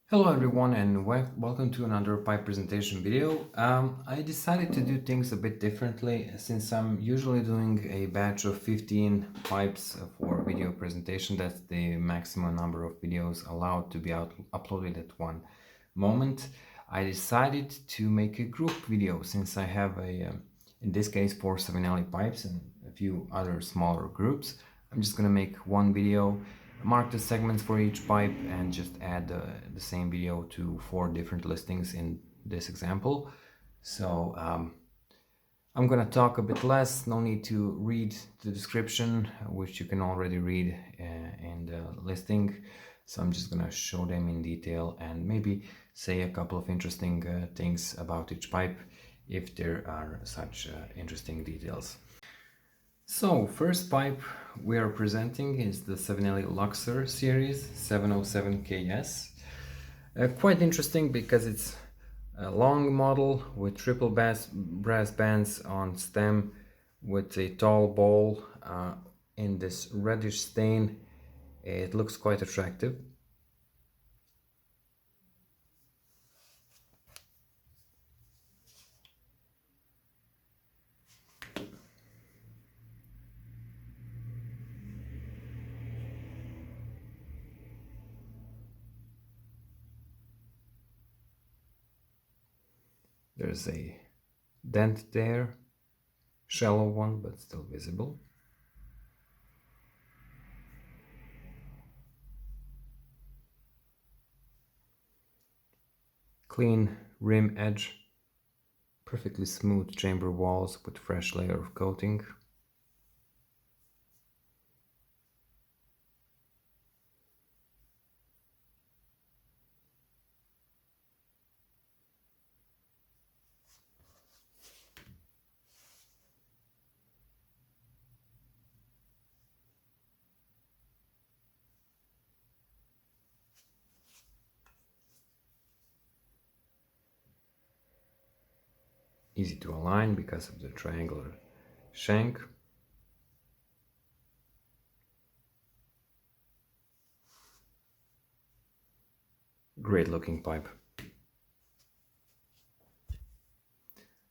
Hello everyone and welcome to another pipe presentation video. I decided to do things a bit differently since I'm usually doing a batch of 15 pipes for video presentation. That's the maximum number of videos allowed to be uploaded at one moment. I decided to make a group video since I have in this case, 4 Savinelli pipes and a few other smaller groups. I'm just gonna make one video, mark the segments for each pipe, and just add the same video to 4 different listings in this example. So I'm gonna talk a bit less, no need to read the description, which you can already read in the listing. So I'm just gonna show them in detail and maybe say a couple of interesting things about each pipe if there are such interesting details. So, first pipe we are presenting is the Savinelli Luxor series 707KS. Quite interesting because it's a long model with triple brass bands on stem with a tall bowl in this reddish stain. It looks quite attractive. There's a dent there, shallow one but still visible. Clean rim edge, perfectly smooth chamber walls with fresh layer of coating. Easy to align because of the triangular shank. Great looking pipe.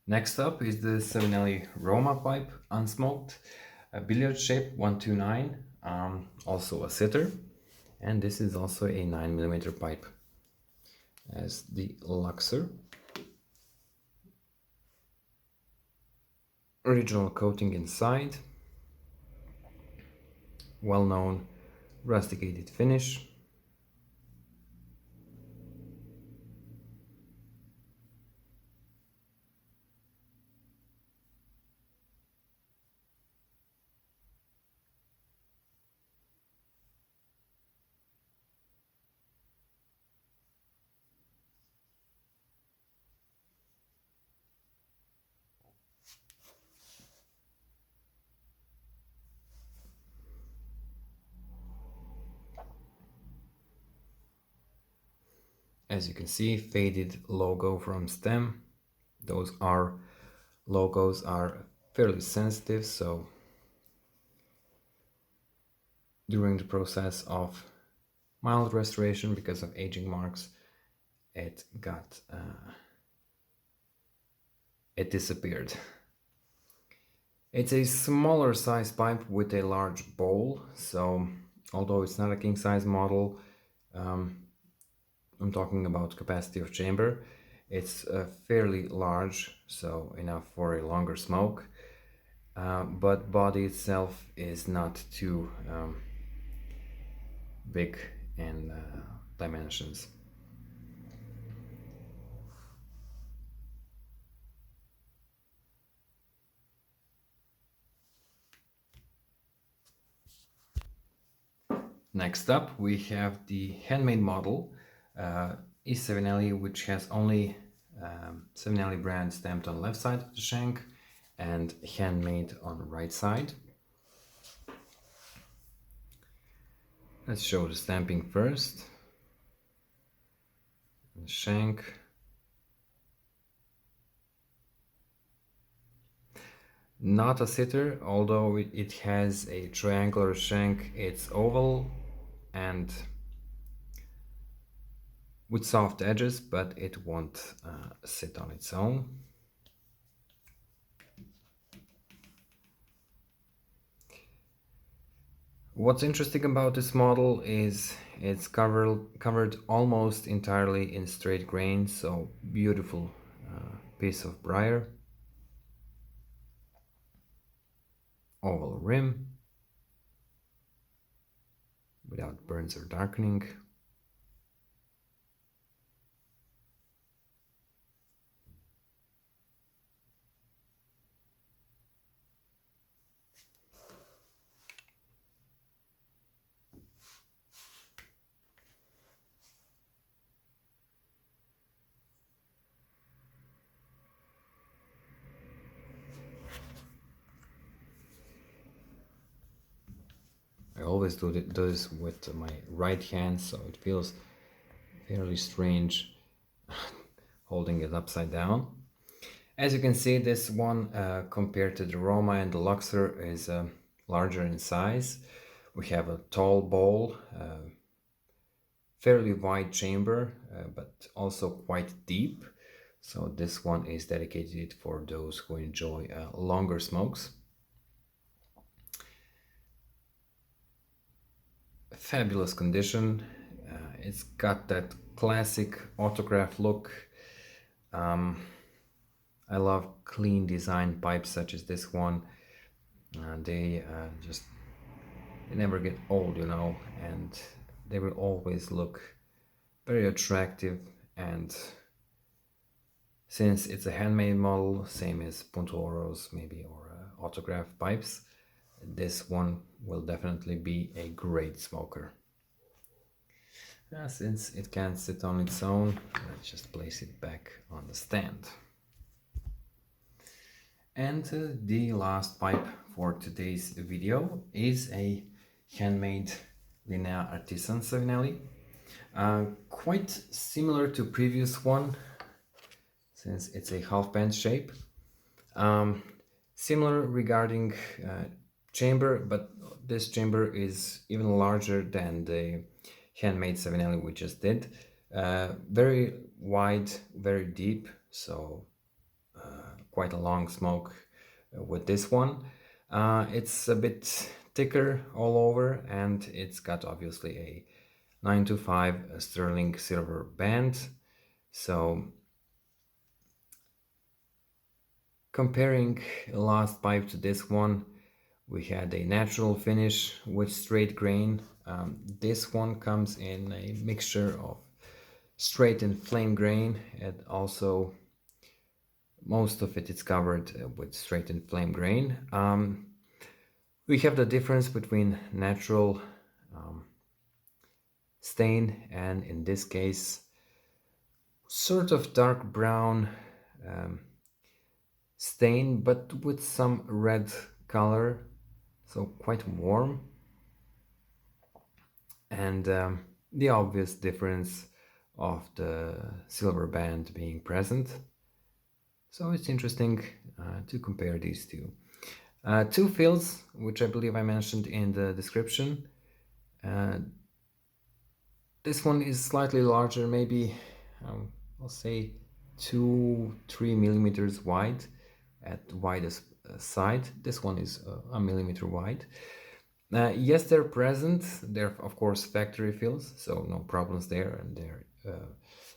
Next up is the Savinelli Roma pipe, unsmoked, a billiard shape 129, also a sitter, and this is also a 9mm pipe as the Luxor. Original coating inside, well-known rusticated finish. As you can see, faded logo from stem. Those logos are fairly sensitive, so during the process of mild restoration because of aging marks, it disappeared. It's a smaller size pipe with a large bowl, so although it's not a king size model, I'm talking about capacity of chamber, it's fairly large, so enough for a longer smoke, but body itself is not too big in dimensions. Next up we have the handmade model, is Savinelli, which has only Savinelli brand stamped on the left side of the shank and handmade on the right side. Let's show the stamping first. The shank. Not a sitter, although it has a triangular shank. It's oval and with soft edges, but it won't sit on its own. What's interesting about this model is it's covered almost entirely in straight grain, so beautiful piece of briar, oval rim without burns or darkening. I always do this with my right hand, so it feels fairly strange holding it upside down. As you can see, this one compared to the Roma and the Luxor is larger in size. We have a tall bowl, fairly wide chamber, but also quite deep. So this one is dedicated for those who enjoy longer smokes. Fabulous condition. It's got that classic autograph look. I love clean design pipes such as this one. They never get old, you know, and they will always look very attractive. And since it's a handmade model, same as Puntuoros maybe, or autograph pipes, this one will definitely be a great smoker. Since it can't sit on its own, let's just place it back on the stand. And the last pipe for today's video is a handmade Linea Artisan Savinelli. Quite similar to previous one, since it's a half band shape. Similar regarding chamber, but this chamber is even larger than the Handmade Savinelli we just did. Very wide, very deep, so quite a long smoke with this one. It's a bit thicker all over, and it's got obviously a 925 sterling silver band. So comparing the last pipe to this one, we had a natural finish with straight grain. This one comes in a mixture of straight and flame grain, and also most of it is covered with straight and flame grain. We have the difference between natural stain and, in this case, sort of dark brown stain, but with some red color, so quite warm. And the obvious difference of the silver band being present. So it's interesting to compare these two. Two fills, which I believe I mentioned in the description. This one is slightly larger, maybe I'll say 2-3 millimeters wide at the widest side. This one is a millimeter wide. Yes, they're present. They're of course factory fills, so no problems there, and they're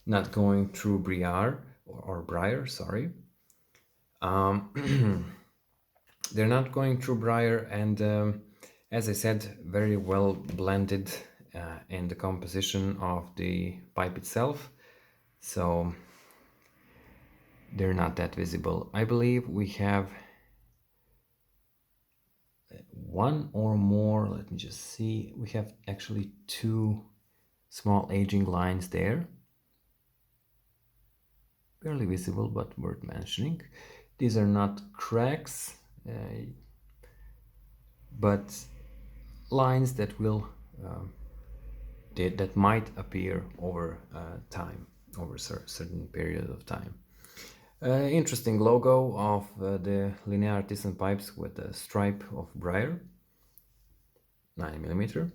not going through briar or briar. Sorry, they're not going through briar, and as I said, very well blended in the composition of the pipe itself. So they're not that visible. I believe we have one or more, let me just see, we have actually two small aging lines there, barely visible but worth mentioning. These are not cracks, but lines that will that might appear over time, over a certain period of time. Interesting logo of the Linea Artisan pipes with a stripe of briar, 9mm.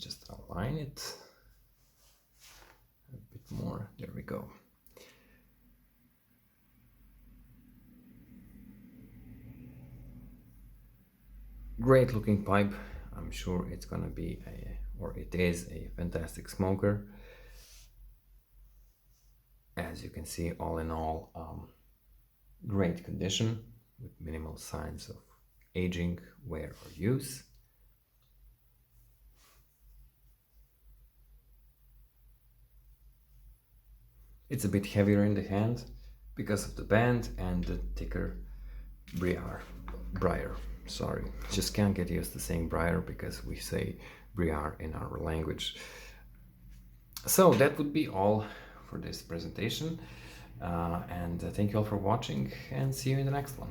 just align it a bit more. There we go. Great looking pipe. I'm sure it's gonna be or it is a fantastic smoker. As you can see, all in all, great condition with minimal signs of aging, wear, or use. It's a bit heavier in the hand because of the band and the thicker briar. Sorry, just can't get used to saying briar because we say briar in our language. So that would be all for this presentation, and thank you all for watching, and see you in the next one.